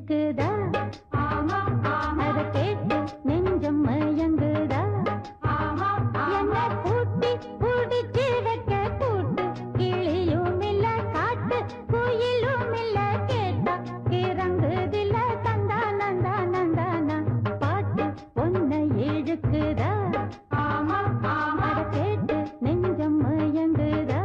இழுக்குதா அத கேட்டு நெஞ்சம் மயங்குதா என்ன பூட்டி பூடிச்சு வைக்க கூட்டு கிளியும் இல்ல காட்டு குயிலும் இல்ல கேட்டா இறங்குதில்ல தந்தா நந்தா நந்தானா பாட்டு ஒன்ன இழுக்குதா அத கேட்டு நெஞ்சம் மயங்குதா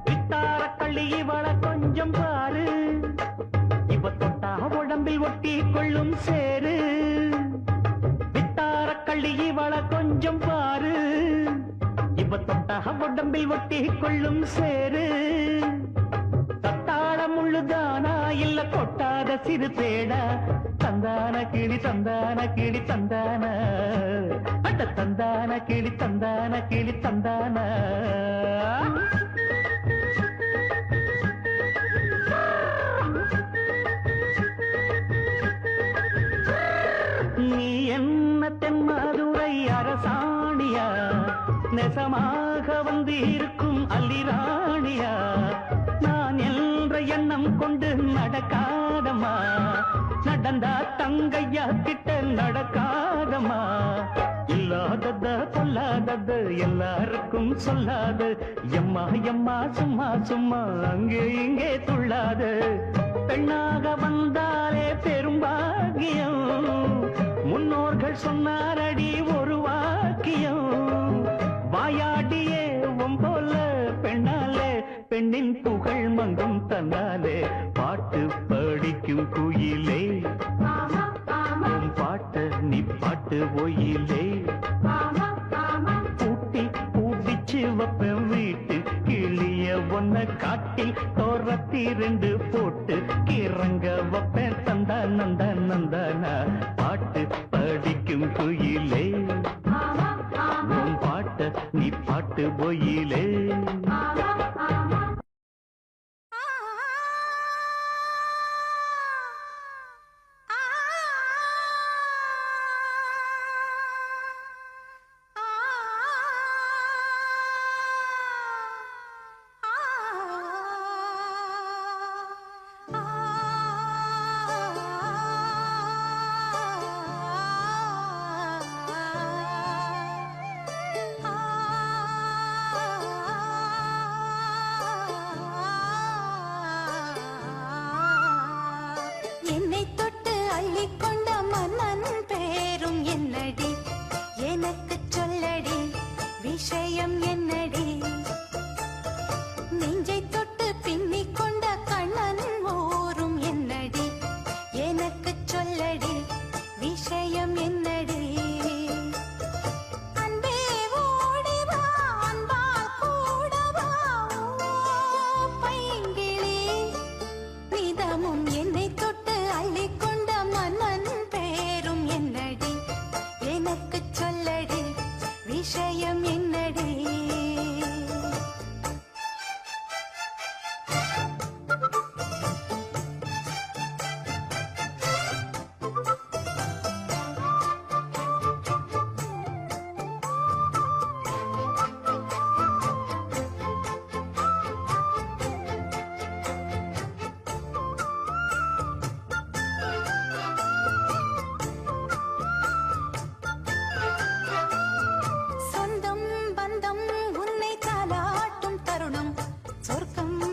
வித்தாரக்கள்ளி இவள கொஞ்சம் பாரு இவ தொட்டா உடம்பில் ஒட்டி கொள்ளும் சேரு வித்தாரக்கள்ளி இவள கொஞ்சம் பாரு இவ தொட்டா உடம்பில் ஒட்டி கொள்ளும் சேரு தத்தாளம் முள்ளுதானா இல்ல கொட்டாத சிறு தேடா தந்தான கிளி தந்தான கிளி தந்தான அட தந்தான கிளி தந்தான கிளி தந்தான நீ என்ன தென்மதுரை அரசாணியா நெசமாக வந்து இருக்கும் அல்லிராணியா நான் என்ற எண்ணம் கொண்டு நடக்காதமா நடந்தா தங்கையா கிட்ட நடக்காதமா இல்லாதத சொல்லாதது எல்லாருக்கும் சொல்லாது எம்மா எம்மா சும்மா சும்மா அங்கே இங்கே துள்ளாது பெண்ணாக வந்தாலே பெரும்பாகியம் முன்னோர்கள் சொன்னாரடி ஒரு வாக்கியம் வாயாடியே போல பெண்ணாலே பெண்ணின் புகழ் மங்கும் தன்னாலே பாட்டு படிக்கும் குயிலே பாட்ட நீ பாட்டு ஒயிலே பூட்டி பூடிச்சு வப்பேன் வீட்டு கிளிய ஒன்ன காட்டில் தோரத்தி ரெண்டு போட்டு கிறங்க வப்பேன் தந்தா நந்தா நந்தானா பாட்டு படிக்கும் குயிலே பாட்ட நீ பாட்டு ஒயிலே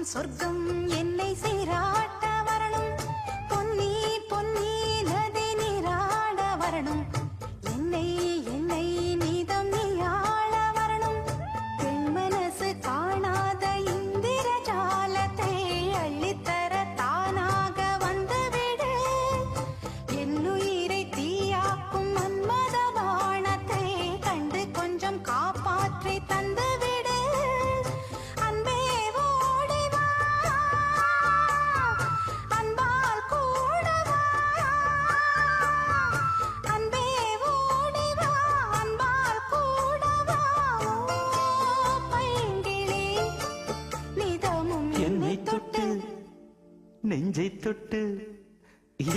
சொர்க்கம் என்னை சீராட்ட வரணும், பொன்னி பொன்னி நதி நீராட வரணும், என்னை என்னை நீதம் நீயாள வரணும், பெண் மனசு காணாத இந்திர ஜாலத்தை அள்ளித்தர தானாக வந்துவிடு, என்னுயிரை தீயாக்கும் மன்மத வானத்தை கண்டு கொஞ்சம் காப்பாற்றி தந்துவிடு, அன்பே ஓடி வா, அன்பால் கூட வா, அன்பே ஓடி வா, அன்பால் கூட வா, ஓ பைங்கிளி நிதமும் என்னை தொட்டு நெஞ்சை தொட்டு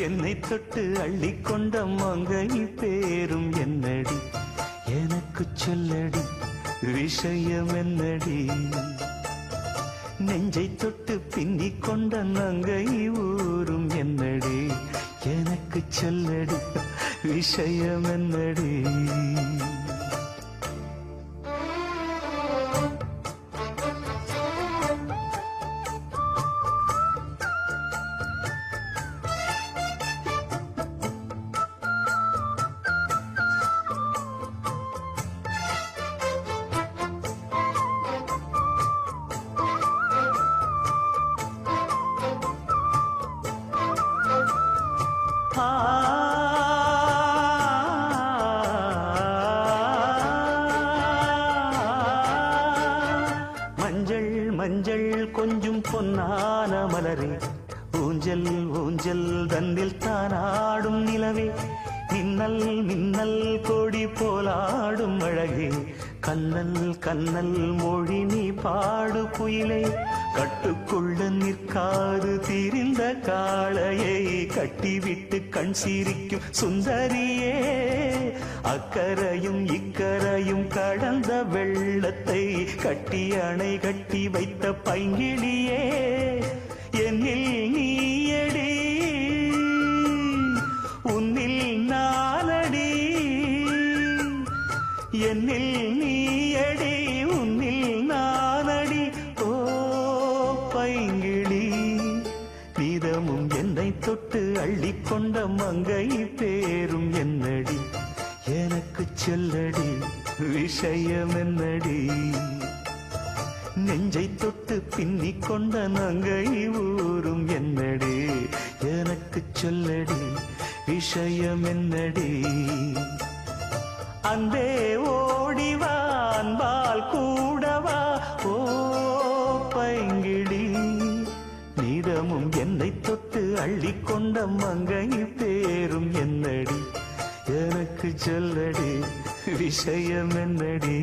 என்னை தொட்டு அள்ளிக்கொண்ட மங்கை பேரும் என்னடி, எனக்கு சொல்லடி விஷயம் என்னடி, நெஞ்சை தொட்டு பின்னிக் கொண்ட நங்கை ஊரும் என்னடி, எனக்கு சொல்லடி விஷயம் என்னடி. மஞ்சள் மஞ்சள் கொஞ்சம் பொன்னான மலரே, ஊஞ்சல் ஊஞ்சல் தன்னில் தானாடும் நிலவே, மின்னல் மின்னல் கொடி போலாடும் அழகே, கண்ணல் கண்ணல் மொழி நீ பாடு குயிலே, கட்டுக்குள்ள நிற்காது திரிந்த காளையை கட்டிவிட்டு கண் சிரிக்கும் சுந்தரியே, அக்கரையும் இக்கரையும் கடந்த வெள்ளத்தை கட்டி அணை கட்டி வைத்த பைங்கிளியே, என்னில் நீயடி உன்னில் நானடி, என்னில் நீயடி உன்னில் நானடி, ஓ பைங்கிளி நீதமும் என்னை தொட்டு அள்ளிக்கொண்ட மங்கை பேரும் என்னடி, எனக்கு சொல்லடி விஷயம் என்னடி, நெஞ்சை தொட்டு பின்னிக் கொண்ட நங்கை ஊரும் என்னடி, எனக்கு சொல்லடி விஷயம் என்னடி, அன்பே ஓடிவா அன்பால் கூடவா, ஓ பைங்கிளி நீதமும் என்னை தொட்டு அள்ளிக்கொண்ட மங்கை பேரும் என்னடி, எனக்கு சொல்லடி விஷயம் என்னடி.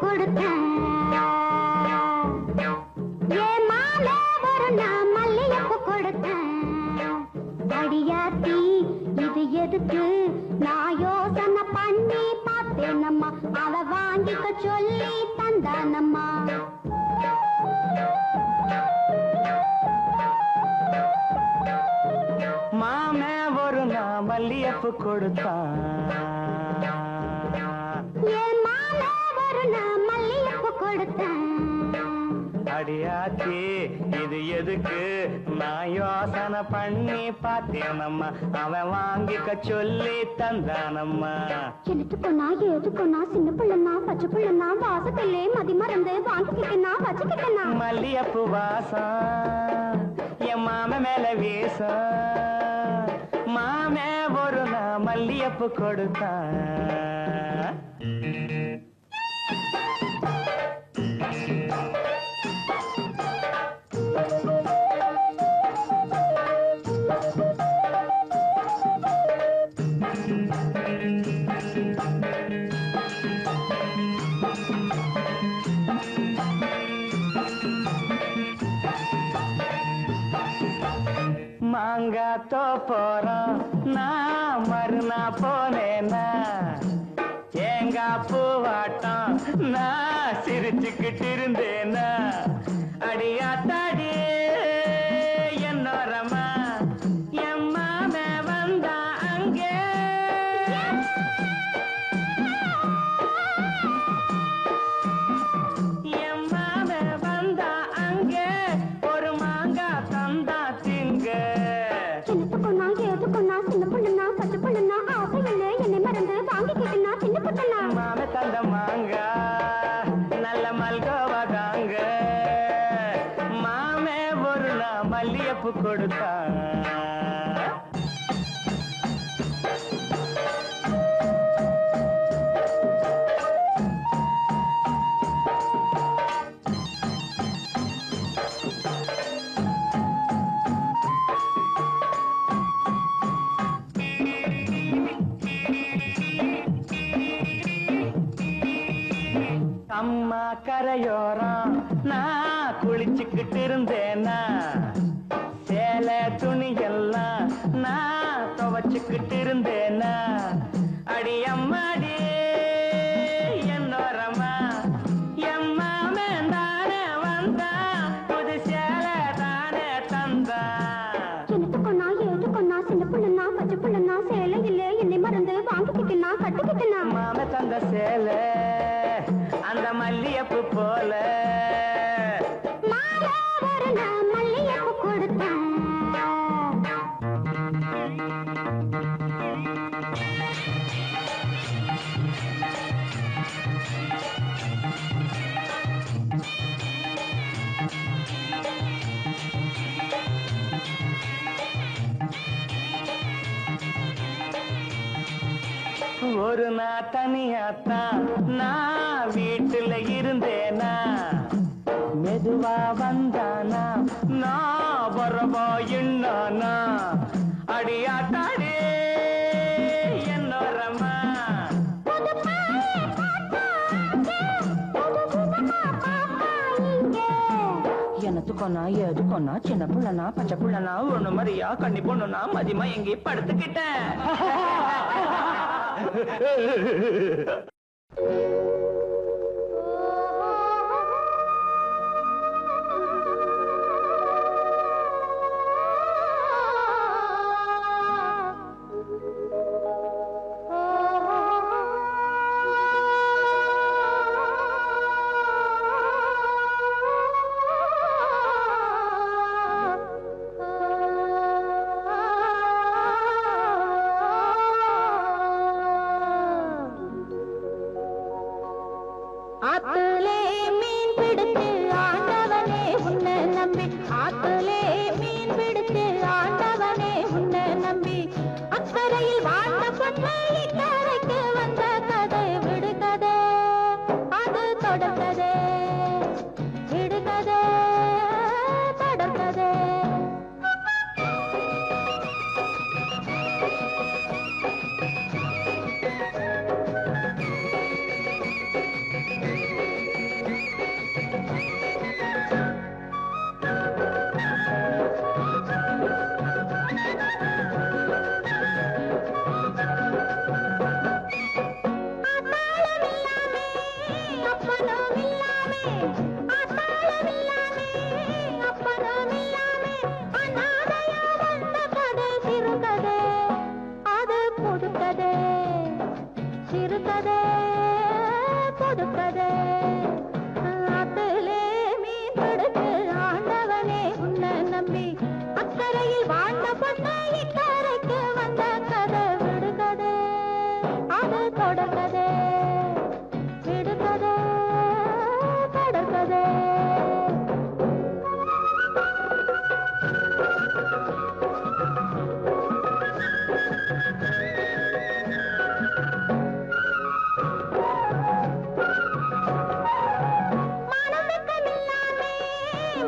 கொடுத்தேன் என் மாலை ஒரு நான் மல்லிகைப்பூ கொடுத்தேன் அடியாத்தி இது எதுக்கு நான் யோசனை பண்ணி பார்த்தேனம்மா அவ வாங்கிக்க சொல்லி தந்தானம்மா மாமே ஒரு நான் மல்லியப்பு கொடுத்தான் என் மாலை ஒரு நான் மல்லிகைப்பூ கொடுத்தேன் அடியாத்தி இது எதுக்கு நான் யோசனை பண்ணி பார்த்தேனம்மா அவன் வாங்கிக்க சொல்லி தந்தானம்மா சின்னத்துக்குன்னா ஏதுக்குன்னா சின்ன பிள்ளைனா பச்சை பிள்ளைனா வாசத்திலே மதி மறந்து வாங்கிக்கிட்டனா வச்சுக்கிட்டனா மல்லியப்பு வாசம் என் மாம மேல வீசம் மாமே ஒரு நான் மல்லியப்பு கொடுத்தான் மாங்காத்தோ போறோம் நான் மறுநா போனேன்னா தேங்காய் பூவாட்டம் நான் சிரிச்சுக்கிட்டு இருந்தேனா அடியாத்தாடி என்னோரமா என் மாமே வந்தா அங்கே என் மாமே வந்தா அங்கே ஒரு மாங்காய் தந்தா திங்க சின்னத்துக்குன்னா ஏதுக்குன்னா சின்ன பிள்ளைனா பச்சை பிள்ளைனா ஆசையிலே என்னை மறந்து வாங்கிக்கிட்டனா சின்ன பிள்ளைனா மாமே தந்த மாங்கா நல்ல மல்கோவா தாங்க மாமே ஒரு நான் மல்லியப்பு கொடுத்தான் அம்மா கரையோரம் நான் குளிச்சுக்கிட்டு இருந்தேனா சேலை துணியெல்லாம் நான் துவச்சுக்கிட்டு இருந்தேனா அடி அம்மாடி என்னோரமா என் மாமன் தானே வந்தா புது சேலை தானே தந்தா சின்னத்துக்குன்னா ஏதுக்குன்னா சின்ன பிள்ளைனா பச்சை பிள்ளைனா சேலையிலே என்னை மறந்து வாங்கிக்கிட்டனா கட்டிக்கிட்டனா மாம தந்த சேலை அந்த மல்லியப்பு போல மாலை ஒரு நான் மல்லிகைப்பூ கொடுத்தேன் ஒரு நாள் தனியாத்தான் நான் வீட்டுல இருந்தேனா மெதுவா வந்தானா நான் வரவா என்னானா அடியாத்தாடே என்னோரமா எனத்துக்கொன்னா எதுக்கொன்னா சின்ன புள்ளனா பச்சை புள்ளனா ஒண்ணு மாதிரியா கண்ணி பொண்ணுனா மதியமா எங்கேயும் படுத்துக்கிட்டேன் ஆத்துலே மீன் பிடித்து ஆண்டவனே உன்னை நம்பி ஆத்துலே மீன் பிடித்து ஆண்டவனே உன்னை நம்பி அக்கறையில் வாழ்ந்த பொண்ணை இக்கரைக்கு வந்த கதை விடுகதை அது தொடர்கதை விடுகதை தொடர்கதை அப்பனும் இல்லாமே அத்தாளும் இல்லாமே அப்பனும் இல்லாமே அநாதையா வந்த கதை சிறுகதை அது புதுக்கதை சிறுகதை புதுக்கதை ஆத்திலே மீன் பிடிச்சு ஆண்டவனே உன்னை நம்பி அக்கறையில் வாழ்ந்த பொண்ணு இக்கரைக்கு வந்த கதை விடுகதை அது தொடர்கதை விடுகதை தொடர்கதை மனமிக்கமில்லாமே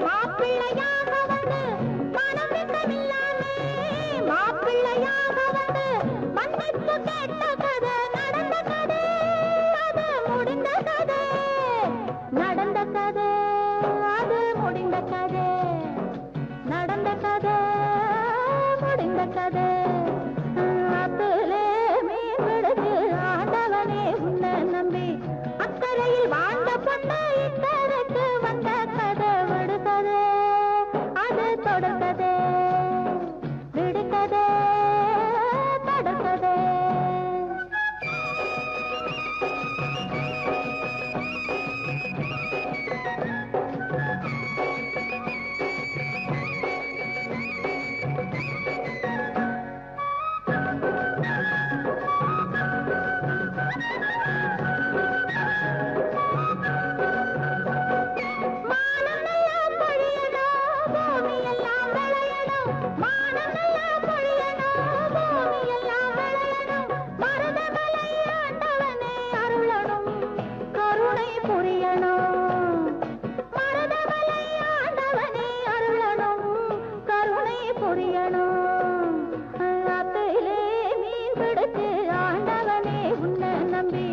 மாப்பிள்ளையாக வந்து மனமிக்கமில்லாமே மாப்பிள்ளையாக வந்து மன்னிப்பு கேட்ட கதை நடந்த கதை அது முடிந்த கதை நடந்த கதை அது முடிந்த கதை நடந்த கதை முடிந்த கதை அத்திலே மீன் பிடிச்சு ஆண்டவனே உன்னை நம்பி அக்கறையில் வாழ்ந்த பொண்ணு இக்கரைக்கு வந்த கதை விடுகதை அது தொடர்கதை விடுகதை தொடர்கதை மானமெல்லாம் பொழியணும் பூமியெல்லாம் விளையணும் மானமெல்லாம் பொழியணும் பூமியெல்லாம் விளையணும் மருதமலை ஆண்டவனே அருளணும் கருணை புரியணும் மருதமலை ஆண்டவனே அருளணும் கருணை புரியணும் அத்திலே மீன் பிடிச்சு ஆண்டவனே உன்னை நம்பி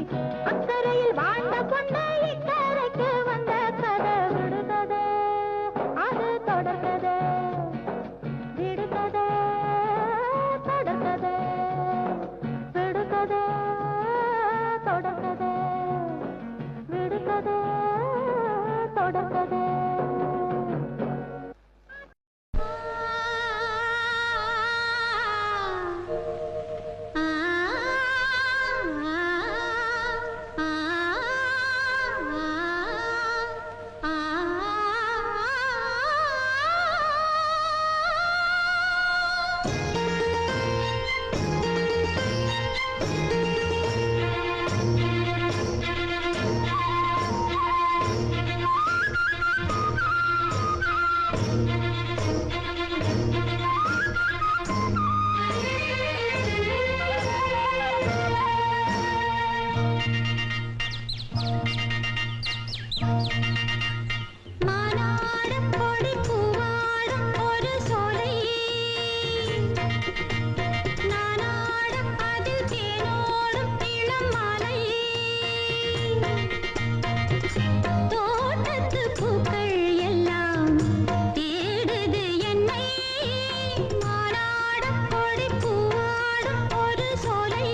அக்கறையில் வாழ்ந்த பொண்ணு இக்கரைக்கு வந்த கதை விடுகதை அது தொடர்கதை விடுகதை தொடர்கதை விடுகதை தொடர்கதை விடுகதை தொடர்கதை மானாடும் கொடி பூவாடும் ஒரு சோலை நானாடும் அதில் தேனோடும் இளம் மாலை தோட்டத்து பூக்கள் எல்லாம் தேடுது என்னை மானாடும் கொடி பூவாடும் ஒரு சோலை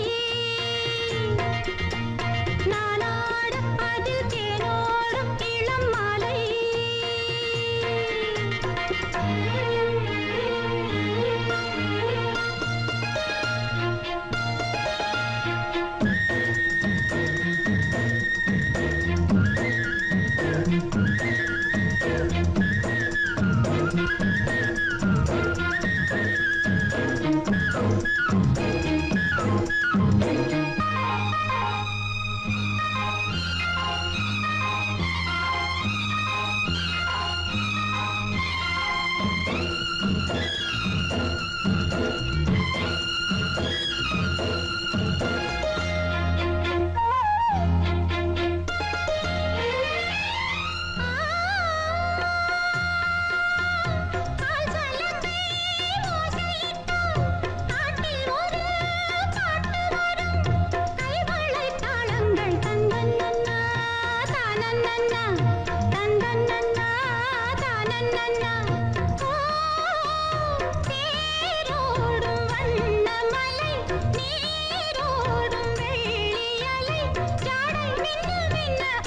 நானாடும் அதில் தேனோடும் இளம் மாலை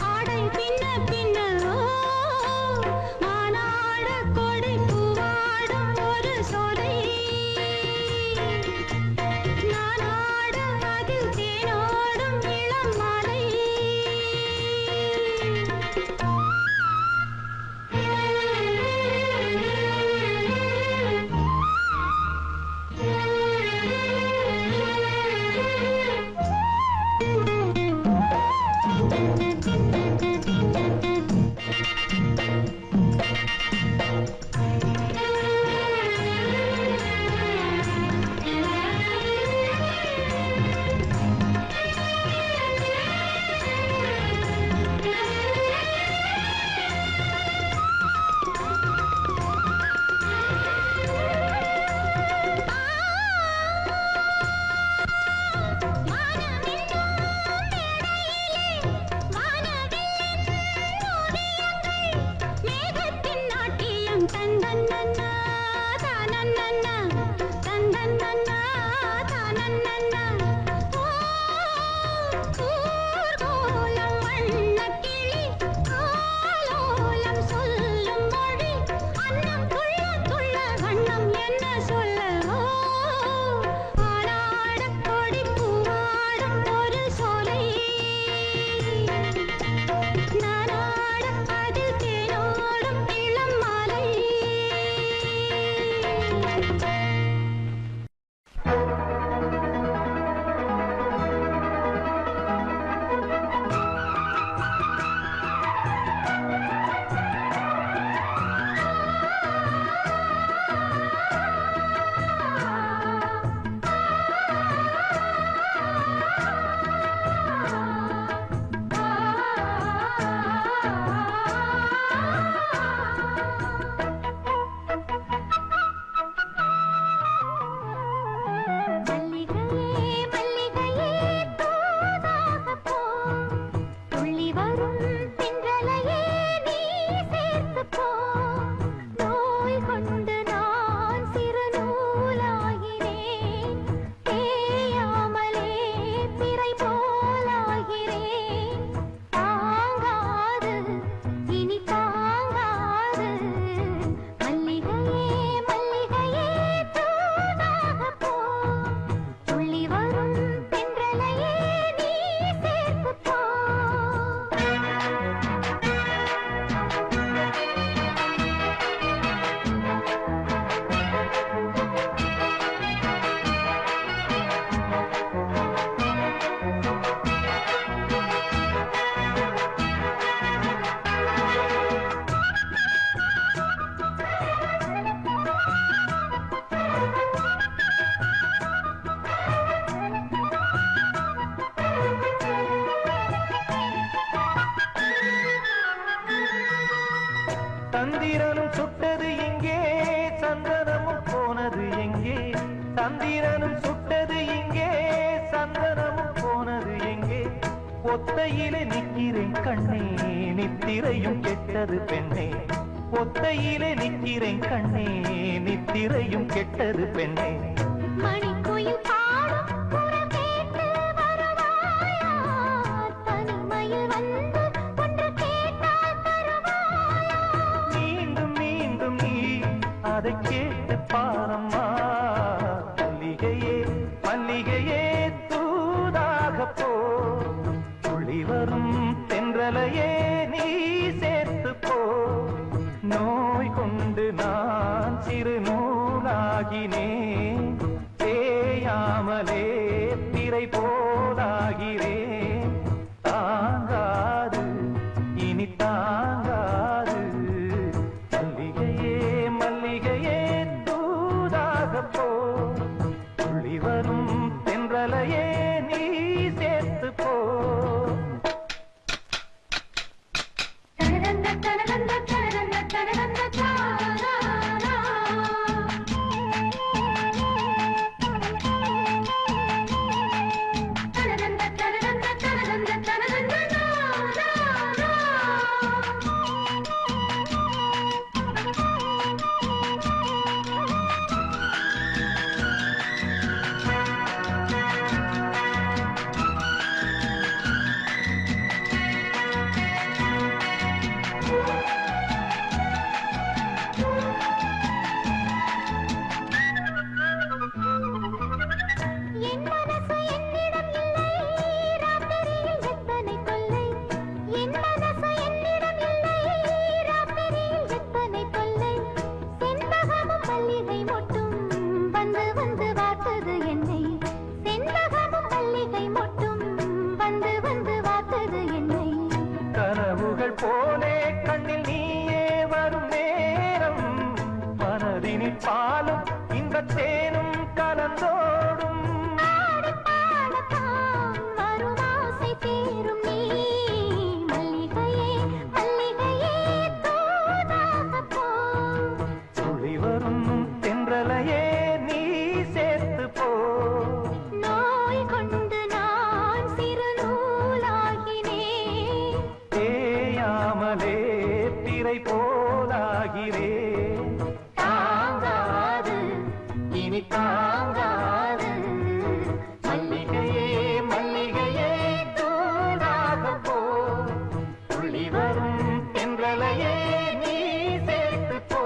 ஆடை பின்ன சந்திரனும் சுட்டது எங்கே சந்தனமும் போனது எங்கே சந்திரனும் சுட்டது இங்கே சந்தனமும் போனது எங்கே ஒத்தையிலே நிற்கிறேன் கண்ணே நித்திரையும் கெட்டது பெண்ணே ஒத்தையிலே நிற்கிறேன் கண்ணே நித்திரையும் கெட்டது பெண்ணே மணிக்குயில் பாடும் குரல் கேட்டு வருவாயா தனிமையில் வந்து ஒன்று கேட்டால் தருவாயா மீண்டும் மீண்டும் நீ அதை கேட்டு பாரம்மா மல்லிகையே மல்லிகையே தூதாக போ துளி வரும் தென்றலையே நீ சேர்த்து போ நோய் கொண்டு நான் சிறு நூலாகினேன் தேயாமலே திரை போலாகிறேன் தாங்காது இனி தாங்காது மல்லிகையே மல்லிகையே தூதாக போ துளி வரும் தென்றலையே நீ சேர்த்து போ என் மனசு என்னிடம் இல்லை ராத்திரியில் எத்தனை தொல்லை என் மனசு என்னிடம் இல்லை ராத்திரியில் எத்தனை தொல்லை செண்பகமும் மல்லிகை மொட்டும் வந்து வந்து வார்த்தது என்னை செண்பகமும் மல்லிகை மொட்டும் வந்து வந்து வார்த்தது என்னை கனவுகள் போலே கண்ணில் நீயே வரும் நேரம் மனதினில் பாலும் இன்பத் தேனும் கலந்தோடும் பாடத்தான் வரும் ஆசை தீரும் நீ மல்லிகையே மல்லிகையே தூதாக போ துளி வரும் தென்றலையே நீ சேர்த்து போ நோய் கொண்டு நான் சிறு நூலாகினேன் தேயாமலே திரை போலாகிறேன் தாங்காது இனி தாங்காது மல்லிகையே மல்லிகையே தூதாக போ துளி வரும் தென்றலையே நீ சேர்த்து போ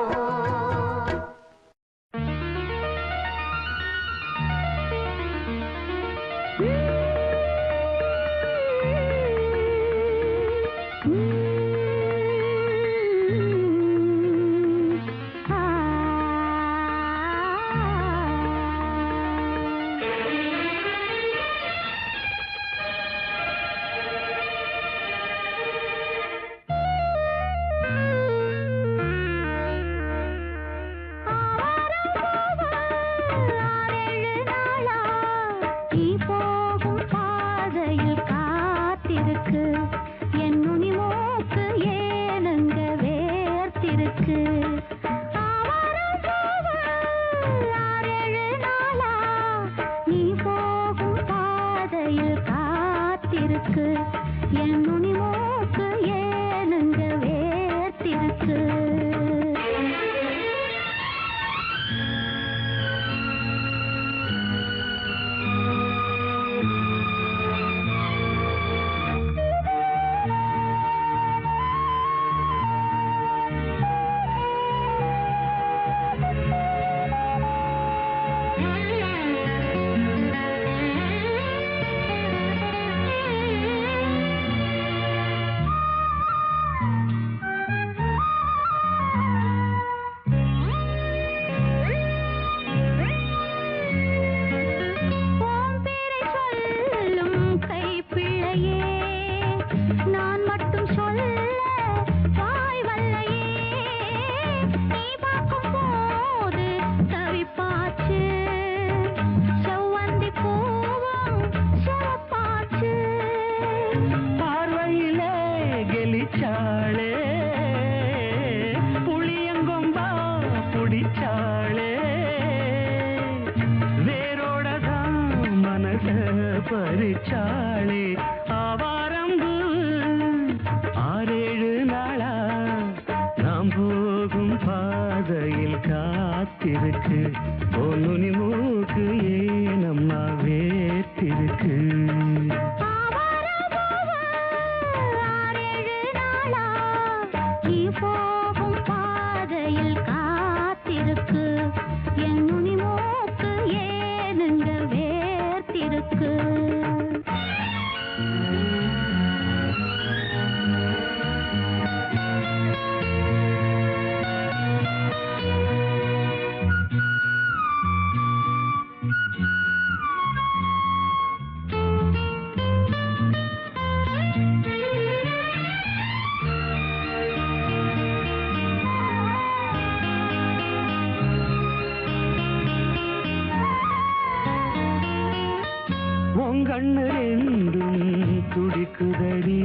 கண்ணு ரெண்டும் துடிக்குதடி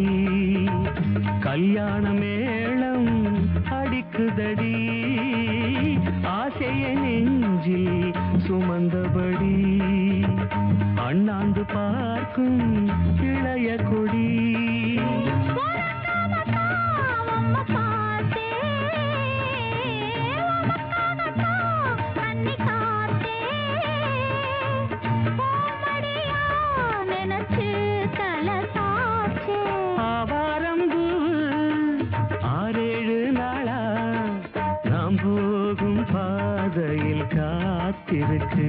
கல்யாண மேளம் அடிக்குதடி ஆசைய நெஞ்சில் சுமந்தபடி அண்ணாந்து பார்க்கும் இளைய கொடி காத்திருக்கு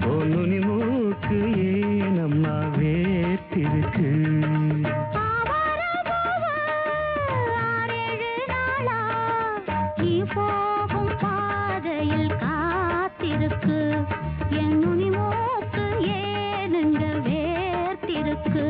பொன்னுனி மூக்கு ஏனம்மா வேத்திருக்கு போகும் பாதையில் காத்திருக்கு என் நுனி மூக்கு ஏனுங்க வேர்த்திருக்கு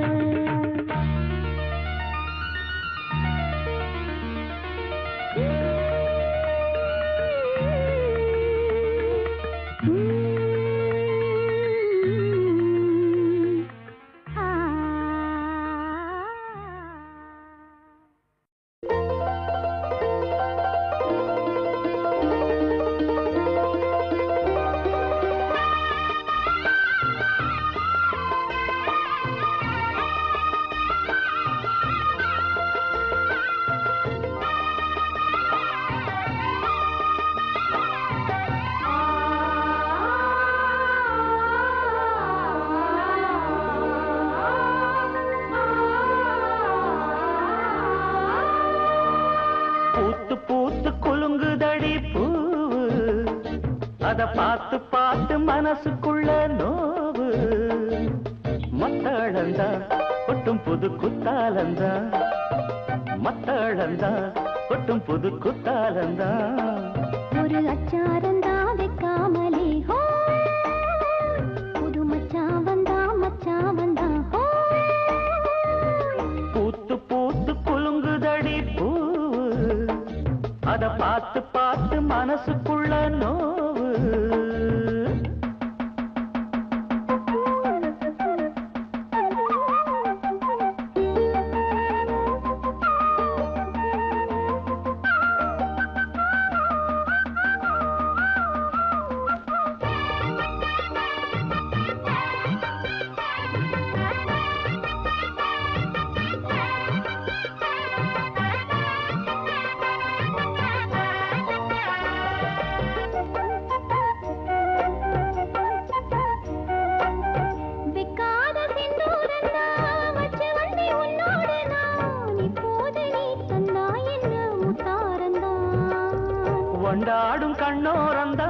அத பார்த்து பார்த்து மனசுக்குள்ள நோவு மத்தளந்தா கொட்டும் புது குத்தாலந்தா மத்தளந்தா கொட்டும் புது குத்தாலந்தா ஒரு அச்சாரந்தா வைக்காமலே ஹோ புது மச்சான் வந்தா ஹோ பூத்து பூத்து குலுங்குதடி பூ அத பார்த்து பார்த்து மனசுக்குள்ள நோவு கொண்டாடும் கண்ணோரந்தா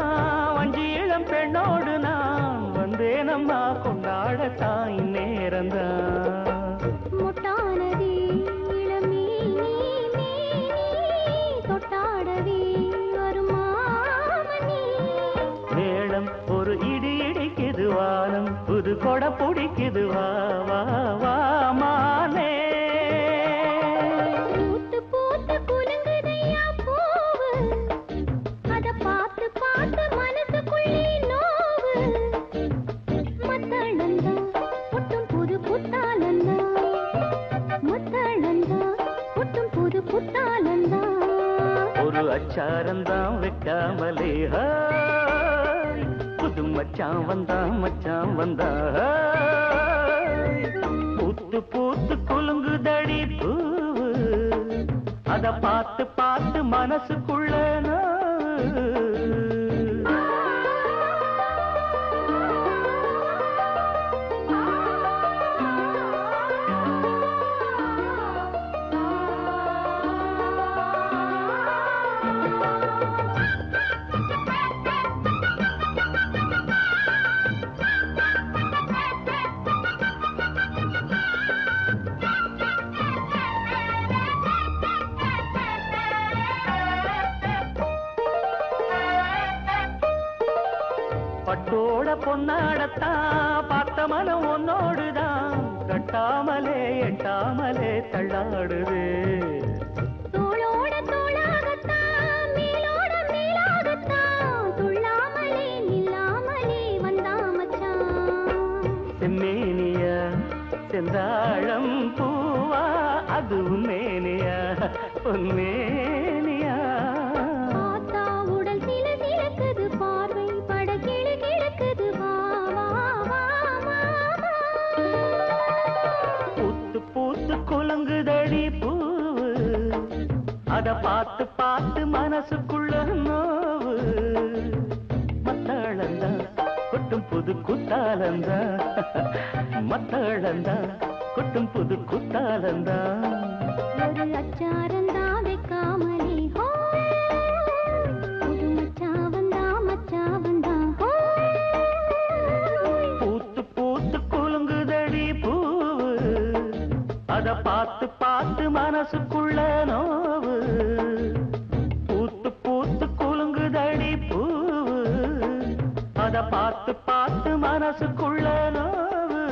வஞ்சி இளம் பெண்ணோடு நான் வந்தேனம்மா கொண்டாடத்தான் இந்நேரந்தா முட்டானதி இளமீ தொட்டாடவே வருமாமணி வேளம் ஒரு இடி இடிக்குது வானம் புது கொடை பிடிக்குது வா வா வா மானே ஒரு அச்சாரந்தான் வைக்காமலே புது மச்சான் வந்தா பூத்து பூத்து குலுங்குதடி பூவு அத பார்த்து பார்த்து மனசுக்குள்ள பட்டோட பொன்னாடத்தான் பார்த்த மனம் உன்னோடுதான் கட்டாமலே எட்டாமலே தள்ளாடுது தோளோட தோளாகத்தான் மேலோட மேலாகத்தான் துள்ளாமலே நில்லாமலே வந்தா மச்சான் செம்மேனியா பொன்னேனியா ஆத்தா உடல் சில சிலக்குது பார்வை பட கிளு கிழக்குது வா வா வா வா பூத்து பூத்து குலுங்குதடி பூவு அத பார்த்து பார்த்து மனசுக்குள்ள நோவு மத்தாளந்தா கொட்டும் புது குத்தாலந்தா மத்தாளந்தா கொட்டும் புது குத்தாலந்தா ஒரு அச்சாரந்தா வைக்காமலே ஹோ புது மச்சாவந்தா ஹோ பூத்து பூத்து குலுங்குதடி பூவு அத பார்த்து பார்த்து மனசுக்குள்ள நோவு பூத்து பூத்து குலுங்குதடி பூவு அத பார்த்து பார்த்து மனசுக்குள்ள நோவு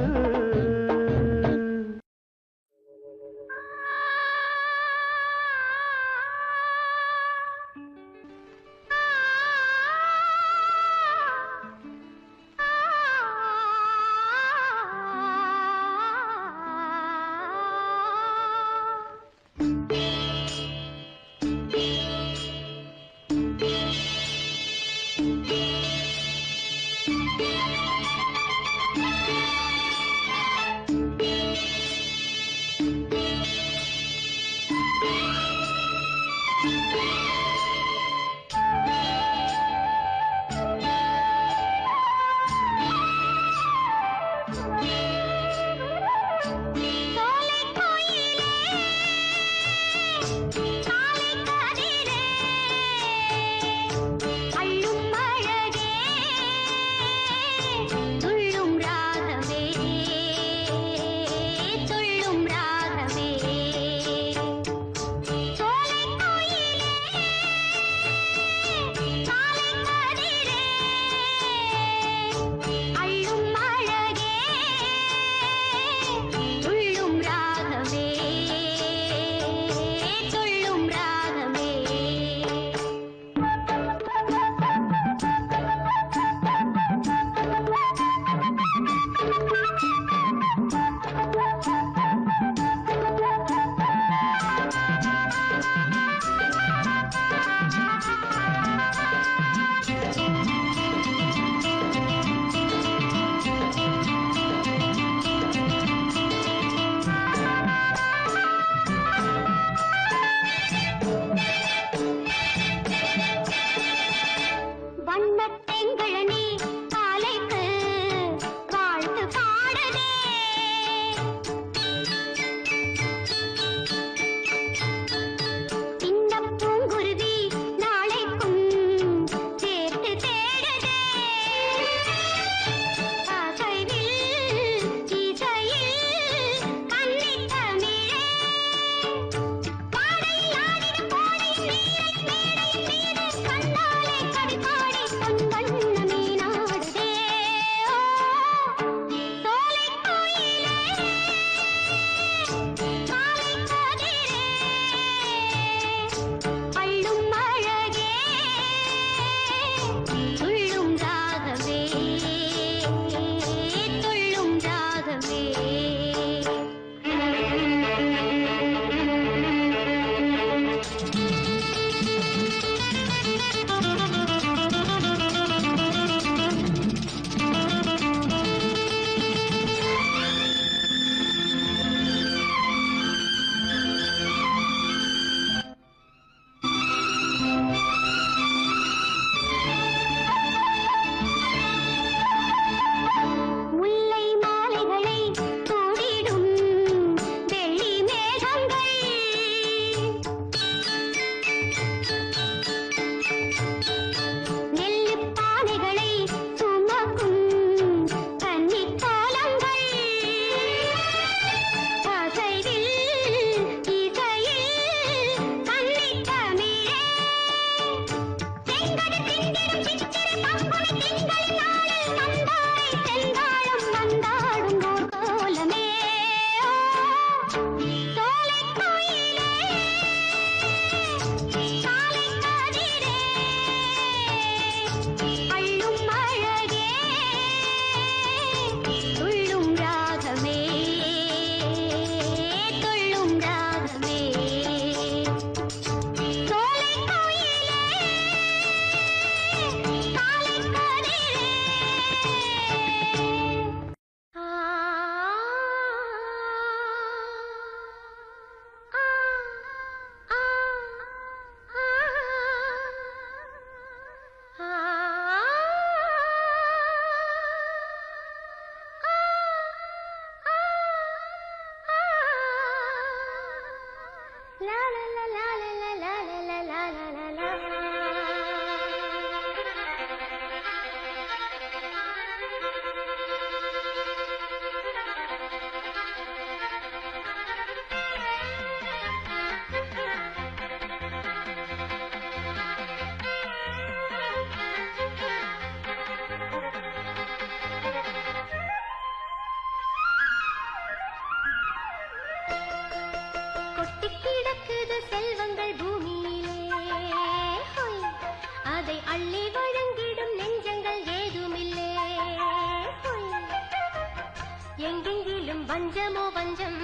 பஞ்சமோ பஞ்சம்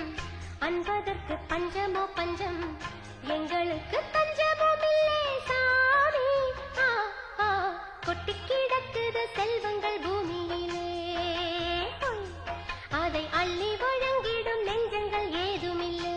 அன்பதற்கு பஞ்சமோ பஞ்சம் எங்களுக்கு பஞ்சமும் இல்லை சாமி. கொட்டி கிடக்குது செல்வங்கள் பூமியிலே, அதை அள்ளி வழங்கிடும் நெஞ்சங்கள் ஏதுமில்லை.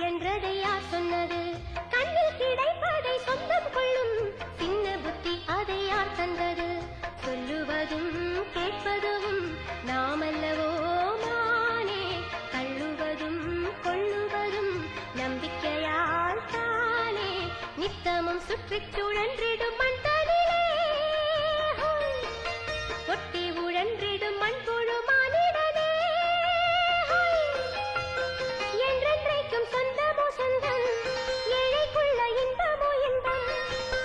என்றதை யார் சொன்னது? கண்ணில் கிடைப்பதை சொந்தம் கொள்ளும் சின்ன புத்தி அதை யார் தந்தது? சொல்லுவதும் கேட்பதும் நாமல்லவோ மானே, தள்ளுவதும் கொள்ளுவதும் நம்பிக்கையால் தானே. நித்தமும் சுற்றிச் சுழன்றிடும் மண் தனிலே, ஒட்டி உழன்றிடும் மண்புழு மானிடனே. என்றென்றைக்கும் சொந்தமோ சொந்தம், ஏழைக்குள்ள இன்பமோ இன்பம்.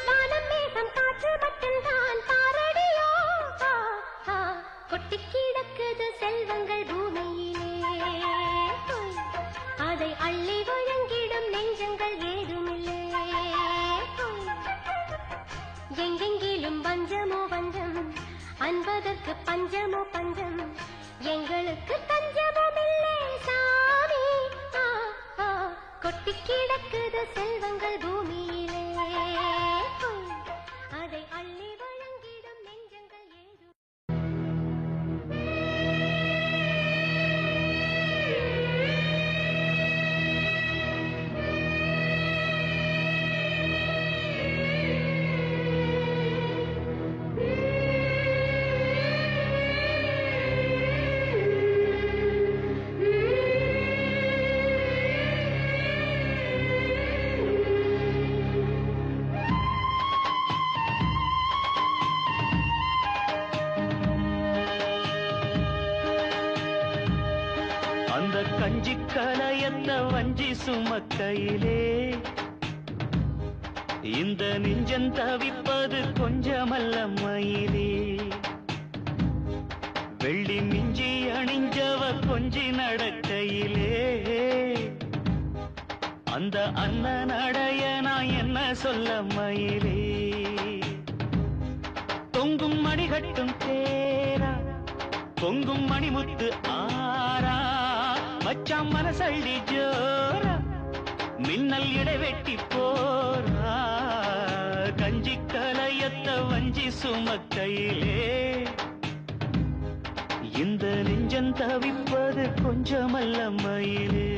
வானம் மேகம் காற்று மட்டும்தான் பாரடியோ. கொட்டி கிடக்குது செல்வங்கள் பூமியிலே, அதை அள்ளி வழங்கிடும் நெஞ்சங்கள் ஏதுமில்லை. எங்கெங்கிலும் பஞ்சமோ பஞ்சம், அன்பதற்கு பஞ்சமோ பஞ்சம், எங்களுக்கு பஞ்சமும் இல்லை சாமி. கொட்டி கிடக்குது செல்வங்கள் பூமியிலே, அதை அள்ளி வழங்கிடும் நெஞ்சங்கள் ஏது. அந்த கஞ்சி கலையத்த வஞ்சி சுமக்கையிலே இந்த நெஞ்சம் தவிப்பது கொஞ்சமல்ல மயிலே. வெள்ளி மிஞ்சி அணிஞ்சவ கொஞ்சி நடக்கையிலே அந்த அண்ணன் அடைய நான் என்ன சொல்ல மயிலே. தொங்கும் மணிகட்டும் தேரா பொங்கும் மணிமுத்து ஆரா மச்சான் மனசள்ளி ஜோரா மின்னல் இடைவெட்டி போரா கஞ்சி கலையத்த வஞ்சி சுமக்கையிலே இந்த நெஞ்சம் தவிப்பது கொஞ்சமல்ல மயிலே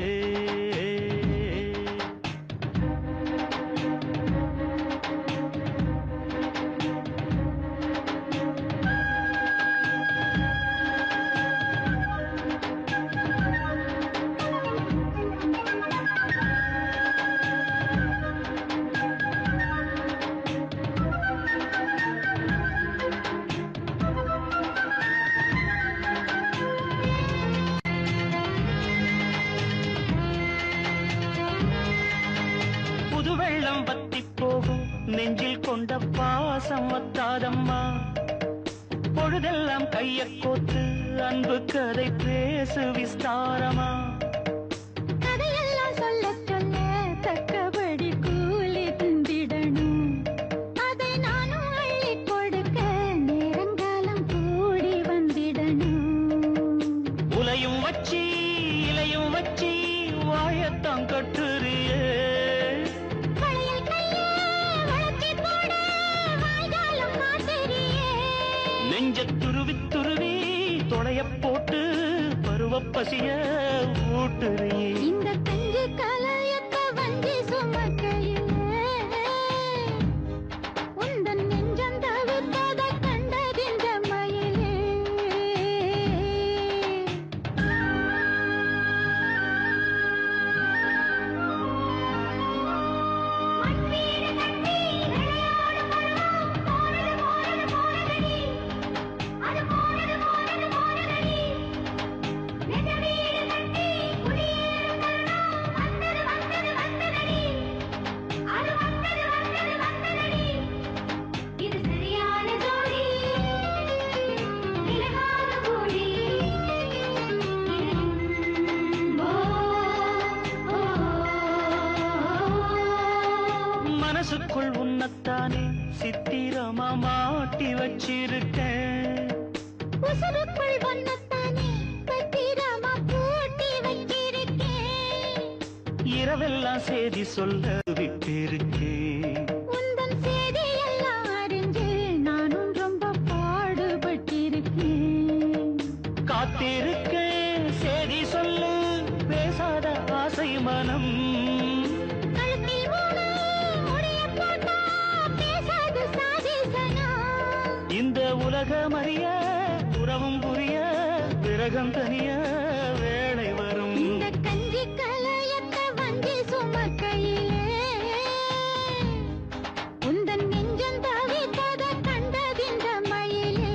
புது வெள்ளம் பத்தி போகும் நெஞ்சில் கொண்ட பாசம் வத்தாதம்மா பொழுதெல்லாம் கைய கோத்து அன்பு கதை பேசு விஸ்தாரமா கதையெல்லாம் சொல்ல சொல்ல தக்கபடி கூலி திண்டிடணும் அதை நானும் அள்ளி கொடுக்க நேரங்காலம் கூடி வந்திடணும் உலையும் வச்சி இலையும் வச்சி வாயத்தான் கட்டுறியே வளையல் கையே வளர்ச்சி போட வாய்காலம் மாத்திரியே நெஞ்ச துருவி துருவி தொடைய போட்டு பருவ பசிய ஊட்டுறியே இந்த கஞ்சி கலையத்த வஞ்சி சுமக்கையிலே உந்தன் நெஞ்சம் தவிப்பத கண்டதிந்த மயிலே மண்வீடு கட்டி விளையாடும் பருவம் போனது போனதடி அது போனது போனதடி நெஞ்ச வீடு கட்டி குடியேறும் தருணம் வந்ததடி அது வந்ததடி இது சரியான ஜோடி விலகாத கூடி மனசுக்குள் உன்னத்தானே சித்திரமா மாட்டி வச்சிருக்கேன் உசுருக்குள் வண்ணத்தானே பத்திரமா பூட்டி வச்சிருக்கேன் இரவெல்லாம் செய்தி சொல்ல விட்டிருக்கேன் உந்தன் செய்தியெல்லாம் அறிஞ்சு நானும் ரொம்ப பாடுபட்டிருக்கேன் காத்திருக்கேன் செய்தி சொல்லு பேசாத ஆசை மனம் கழுத்தில் மூணு முடிய போட்டா பேசாது சாதிசனம் இந்த உலகம் அறிய உறவும் புரிய விரகம் தனிய வேளை வரும் இந்த கஞ்சி கலையத்த வஞ்சி சுமக்கையிலே உந்தன் நெஞ்சம் தவித்தத கண்டதிந்த மயிலே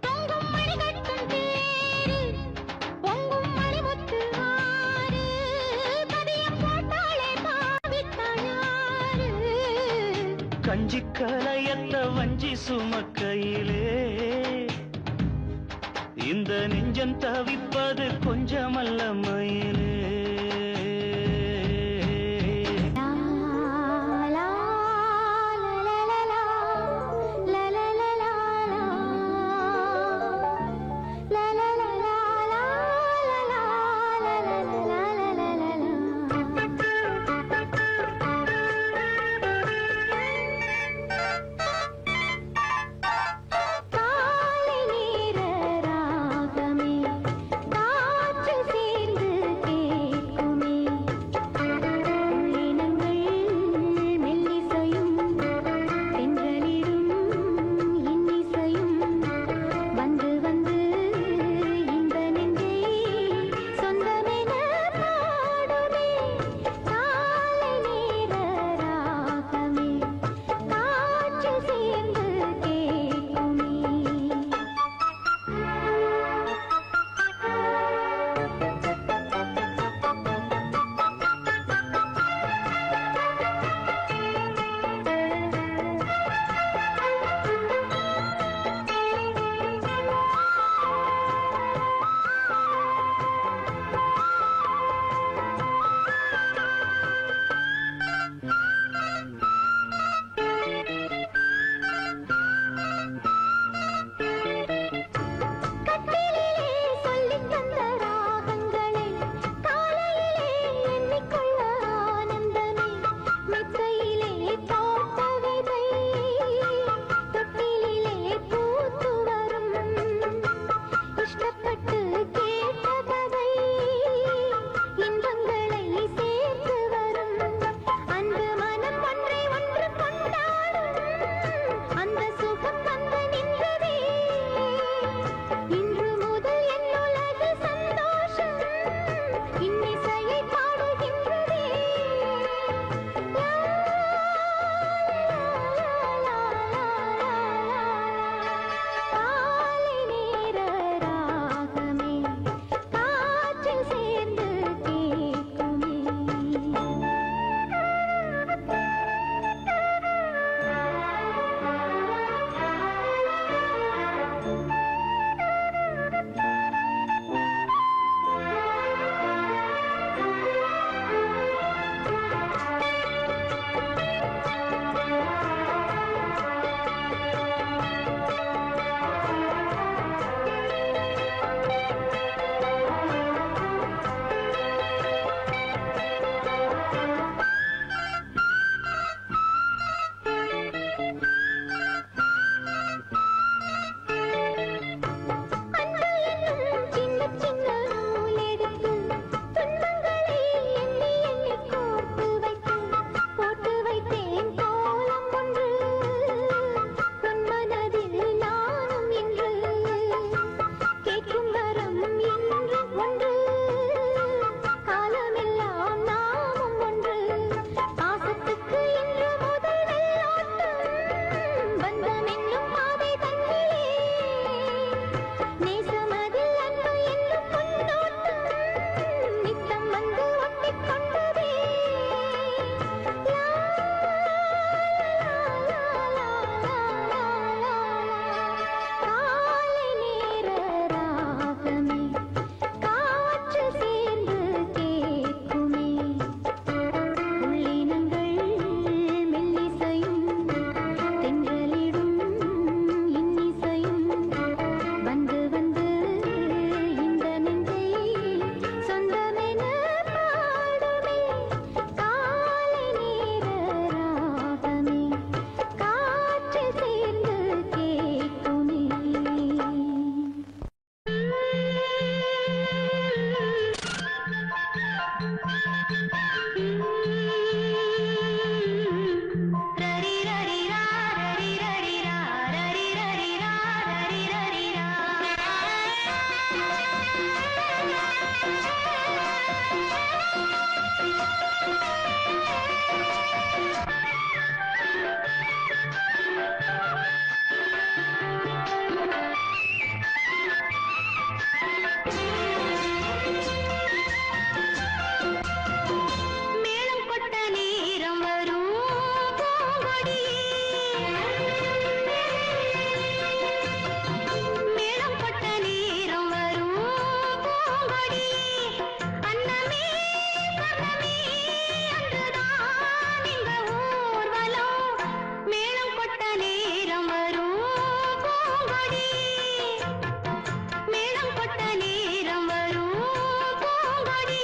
தொங்கும் மணிகட்டும் தேரு பொங்கும் மணிமுத்து ஆறு பதியம் போட்டாளே பாவித்தாயாரு கஞ்சி கலையத்த வஞ்சி சுமக்கையிலே இந்த நெஞ்சம் தவிப்பது கொஞ்சமல்ல மயிலே லா லா லா லா லா லா லா லா லா லா லா லா லா காலை நேர ராகமே காற்று சேர்ந்து நேசமதில் அன்பு என்னும் பொன்னோட்டம் நித்தம் வந்து ஒட்டிக் கொண்டதே. லா, லா, லா, லா, லா, லா, காலை நேர ராகமே காற்று சேர்ந்து கேட்குமே. உள்ளினங்கள் மெல்லிசையும் தென்றலிடும் இன்னிசையும் வந்து வந்து இந்த நெஞ்சை சொந்தமென பாடுமே. காலை நேர ராகமே காற்று சேர்ந்து கேட்குமே. மேளம் கொட்ட நேரம் வரும் பூங்கொடி. மேளம் கொட்ட நேரம் வரும் பூங்கொடி. அன்னமே கண்ணமே அன்றுதான் இந்த ஊர்வலம். மேளம் கொட்ட நேரம் வரும் பூங்கொடி. மேளம் கொட்ட நேரம் வரும் பூங்கொடி.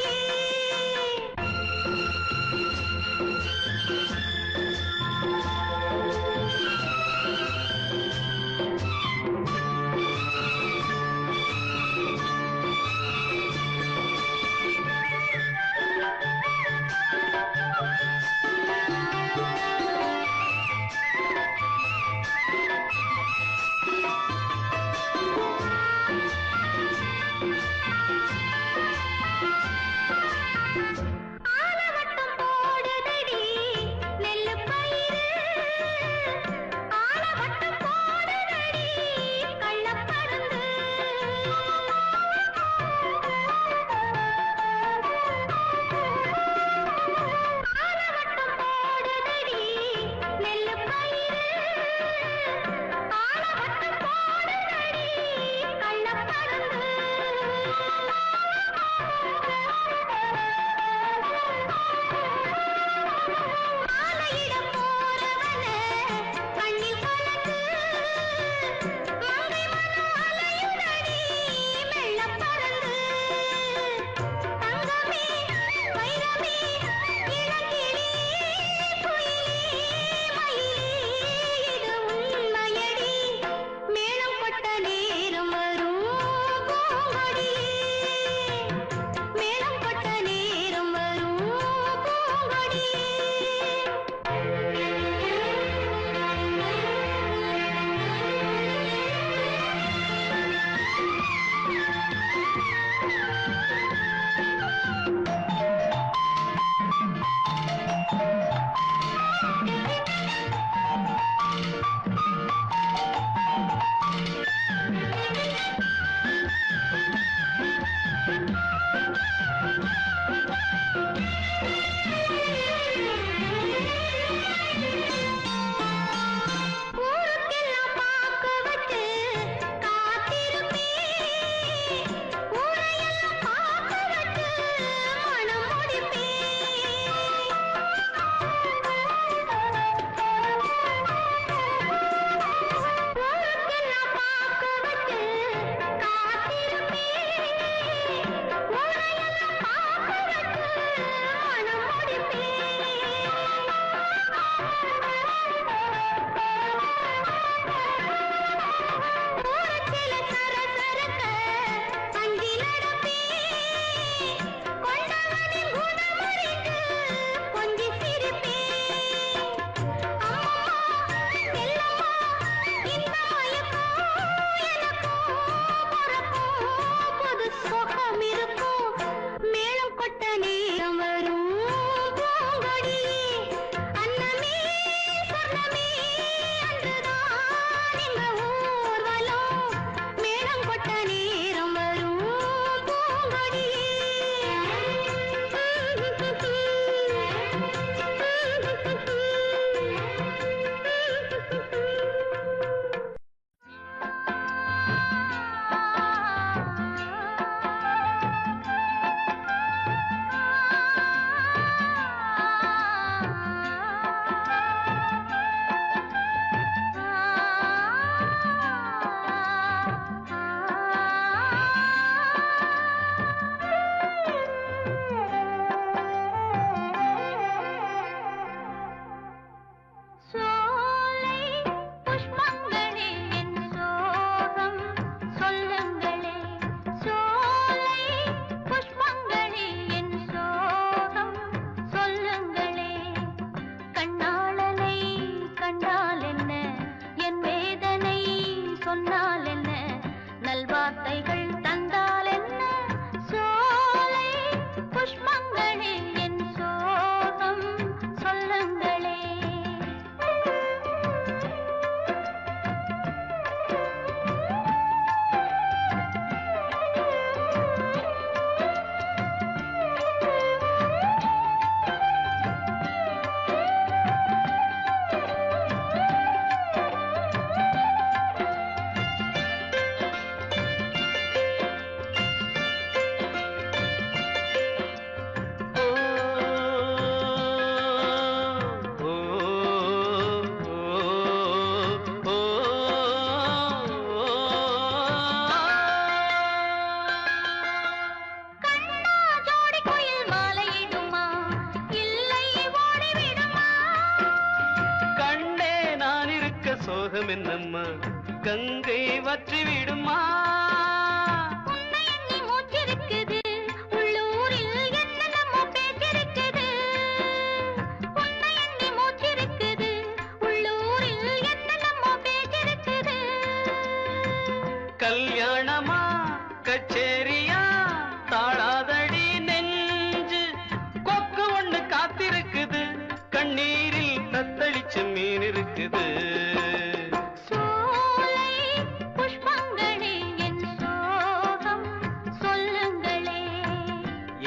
சொன்னால் என்ன நல்வார்த்தைகள் தந்தால் என்ன சோலை புஷ்பங்களே என் சோகம் சொல்லுங்களே சோகம் என்னம்மா கங்கை வற்றி விடுமா மூச்சிருக்குது உள்ளூரில் என்னென்னமோ பேச்சிருக்குது உன்னை எண்ணி மூச்சிருக்குது உள்ளூரில் என்னென்னமோ பேச்சிருக்குது கல்யாணமா கச்சேரியா தாழாதடி நெஞ்சு கொக்கு ஒண்ணு காத்திருக்குது கண்ணீரில் தத்தளிச்ச மீன் இருக்குது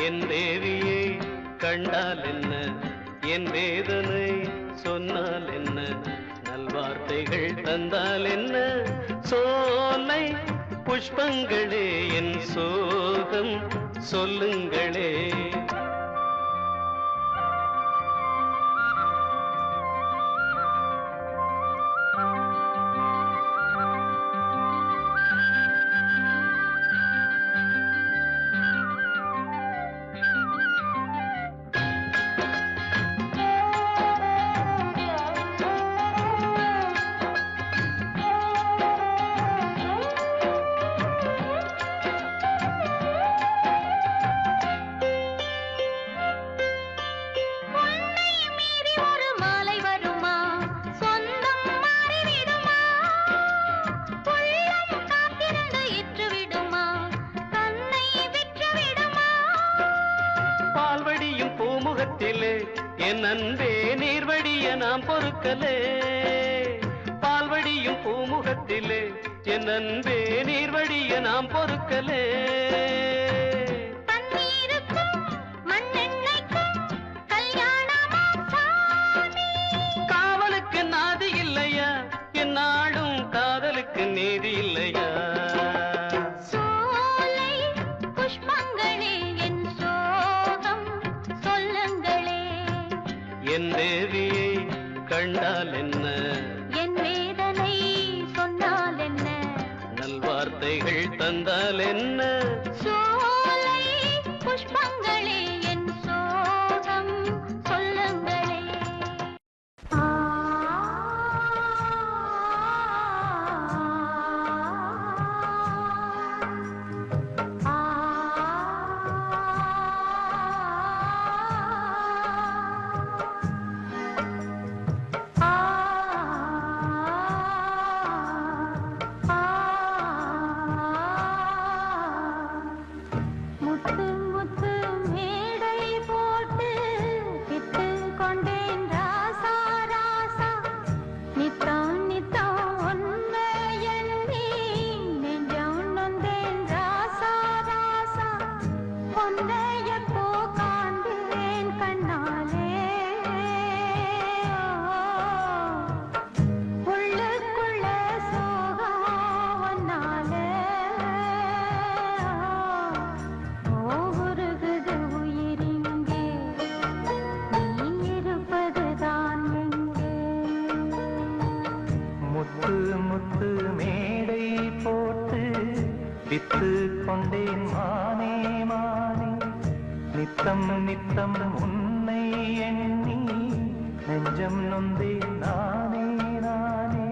என் தேவியை கண்டால் என்ன என் வேதனை சொன்னால் என்ன நல்வார்த்தைகள் தந்தால் என்ன சோலை புஷ்பங்களே என் சோகம் சொல்லுங்களே என் அன்பே நீர்வடிய நாம் பொறுக்கலே பால்வடியும் பூமுகத்திலே என் அன்பே நீர்வடிய நாம் பொறுக்கலே காவலுக்கு நாதி இல்லையா என் நாடும் காதலுக்கு நீதி இல்லையா என் தேவியை கண்டால் என்ன என் வேதனை சொன்னால் என்ன நல்வார்த்தைகள் தந்தால் என்ன சோலை புஷ்பங்களே என் சோகம் சொல்லுங்களே வித்து கொண்டேன் மானே மானே நித்தம் நித்தம் உன்னை எண்ணி நெஞ்சம் நொந்தேன் நானே நானே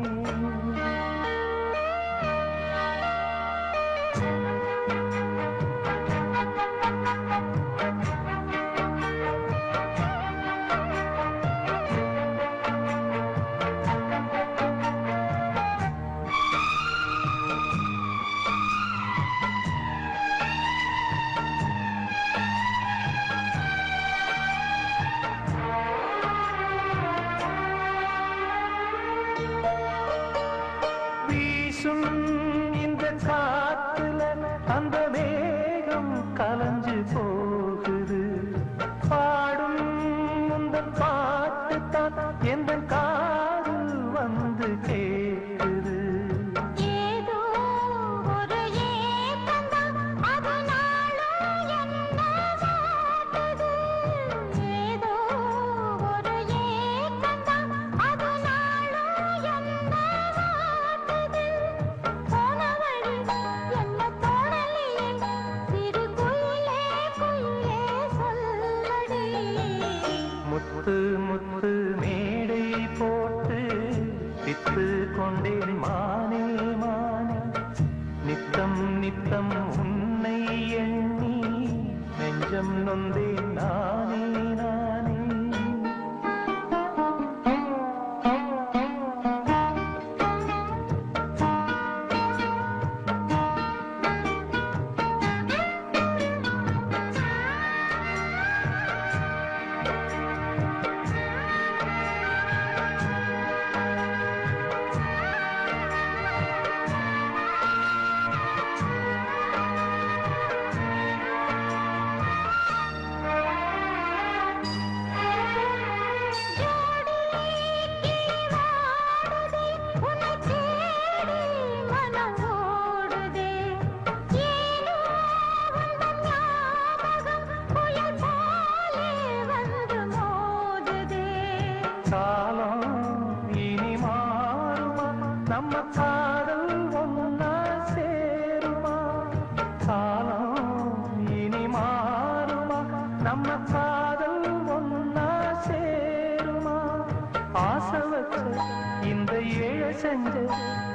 செஞ்ச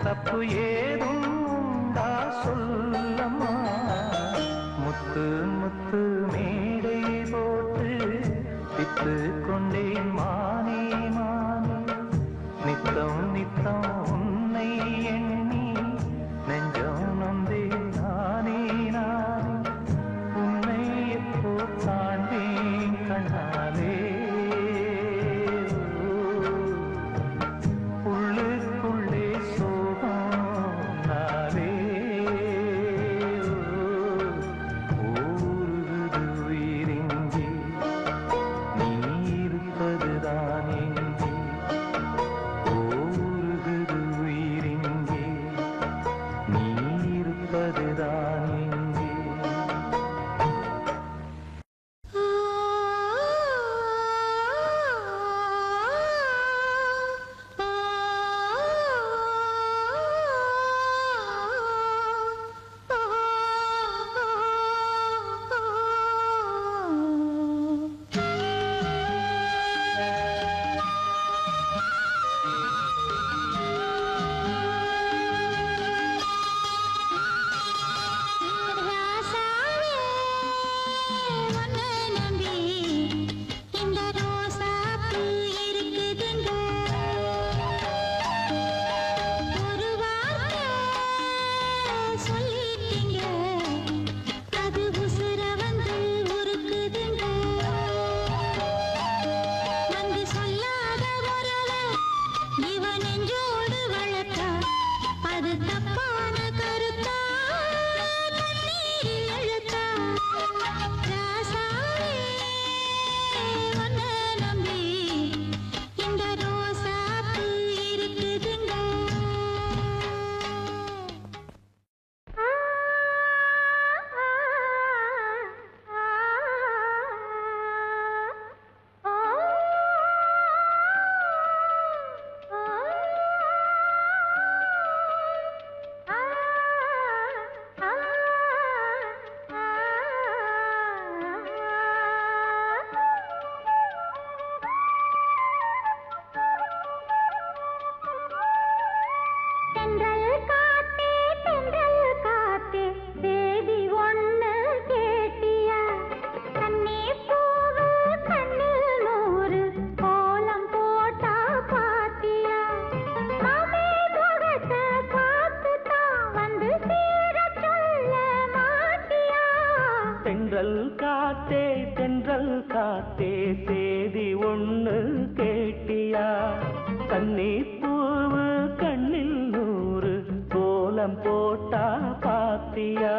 தப்பு ஏதும் உண்டா சொல்லம்மா முத்து முத்து மேடை போட்டு வித்து கொண்டேன் மானே மானே நித்தம் நித்தம் உன்னை எண்ணி நெஞ்சம் நொந்தே நானே நானே உன்னை எப்போ காண்பேன் கண்ணாலே உள்ளுக்குள்ளே சோகம் நாளே ஊருது உயிரின்றி நீ இருப்பதுதான் எங்கே ஊருது உயிரின்றி நீ இருப்பதுதான் எங்கே தென்றல் காத்தே சேதி ஒண்ணு கேட்டியா கண்ணி பூவு கண்ணில் நூறு கோலம் போட்டா பாத்தியா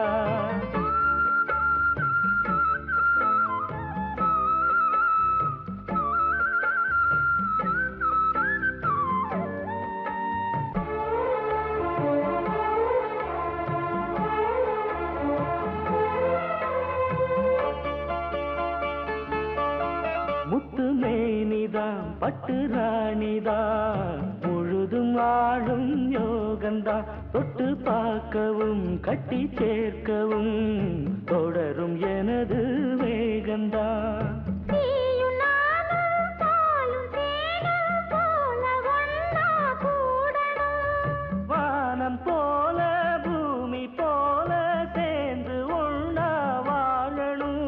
மேனிதான் பட்டு ராணிதான் முழுதும் ஆளும் யோகந்தா தொட்டு பார்க்கவும் கட்டி சேர்க்கவும் தொடரும் எனது வேகந்தா வானம் போல பூமி போல சேர்ந்து ஒண்ணா வாழணும்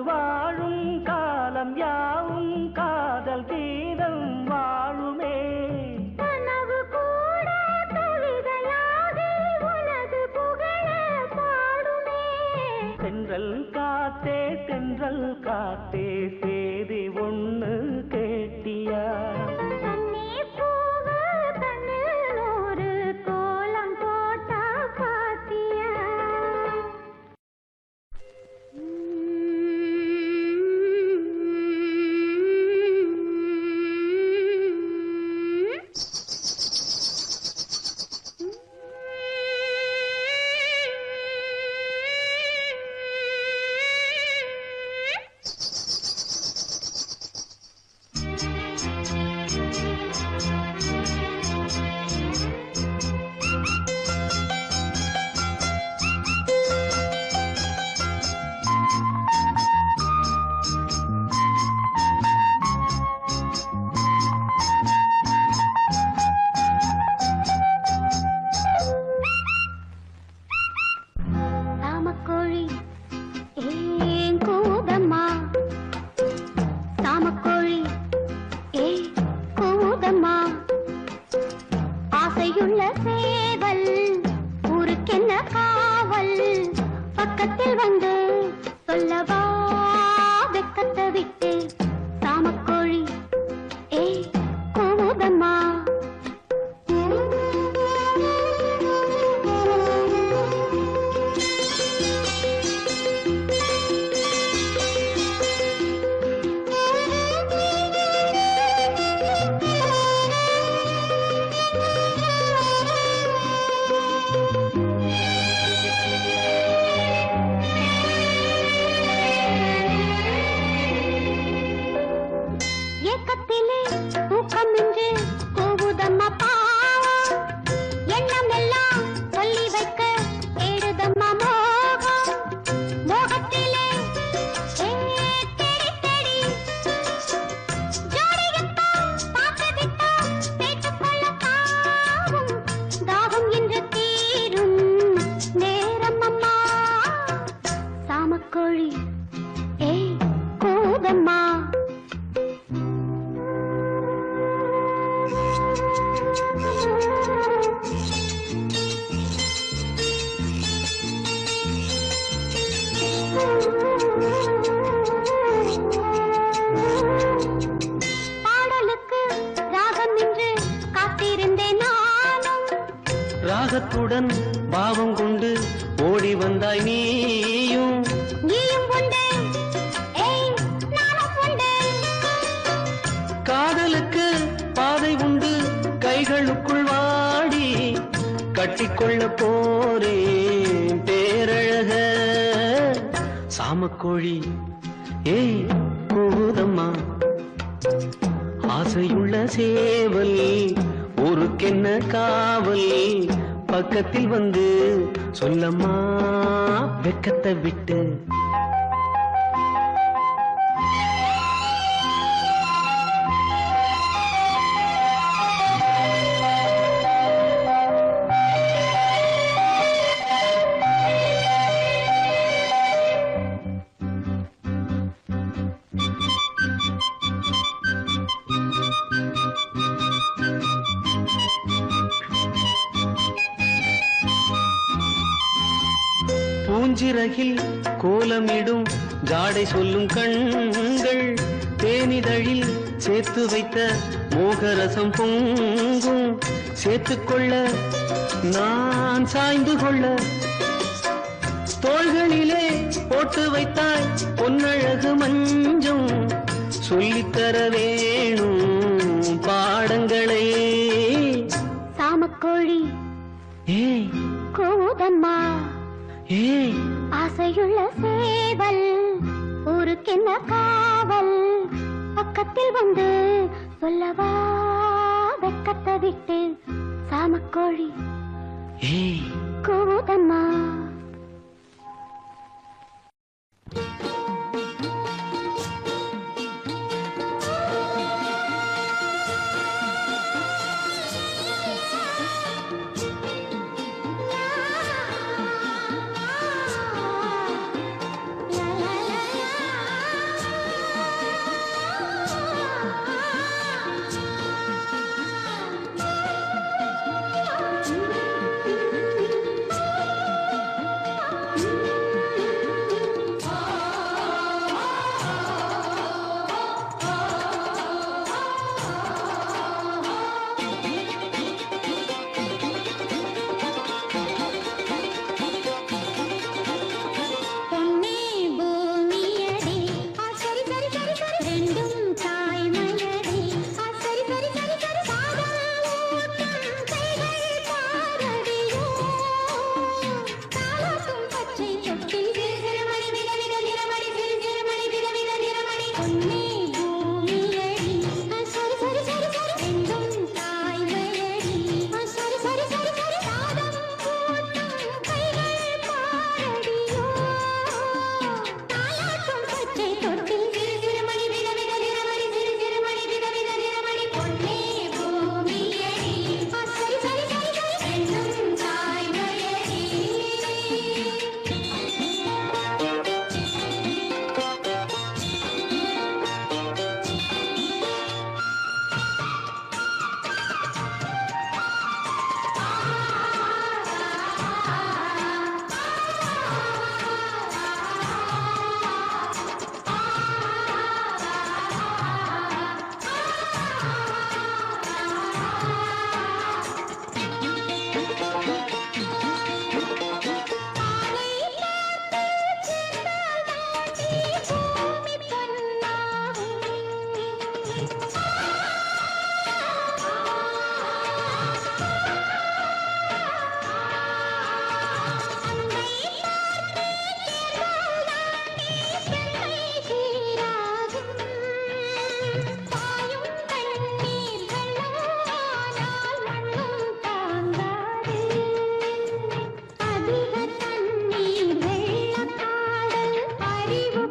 வாழும் காலம் யாவும் காதல் கீதம் வாழுமே கனவு கூட கவிதையாகி உனது புகழ பாடுமே தென்றல் காத்தே சேதி ஒண்ணு கேட்டியா கண்ணி பூவு கண்ணில் நூறு கோலம் போட்டா பாத்தியா காற்றிலே தேடி தேடி ஜோடியத்தான் பார்த்துவிட்டா பேசிக்கொள்ள தாவும் தாகம் என்று தீரும் நேரம் அம்மா சாமக்கோழி ஏய் கூதம்மா பாடலுக்கு ராகம் நின்று காத்திருந்தேன் நானும் ராகத்துடன் பாவம் கொண்டு ஓடி வந்தாய் நீயும் நீயும் உண்டு ஏய் நானும் உண்டு காதலுக்கு பாதை உண்டு கைகளுக்குள் வாடி கட்டிக்கொள்ள போறேன் பேரழக சாமக்கோழி ஏய் கூதம்மா ஆசையுள்ள சேவல் ஊருக்கென்ன காவல் பக்கத்தில் வந்து சொல்லம்மா வெக்கத்தை விட்டு பூஞ்சிறகில் கோலமிடும் ஜாடை சொல்லும் கண்கள் தேனிதழில் சேர்த்து வைத்த மோகரசம் பொங்கும் சேர்த்துக்கொள்ள நான் சாய்ந்து கொள்ள தோள்களிலே போட்டு வைத்தாய் பொன்னழகு மஞ்சம் சொல்லித்தர வேணும் பாடங்களே சாமக்கோழி ஏய் கூதம்மா ஏய் ஆசையுள்ள சேவல் ஊருக்கென்ன காவல் பக்கத்தில் வந்து சொல்லவா வெக்கத்தை விட்டு சாமக்கோழி ஏய் கூதம்மா அறிவு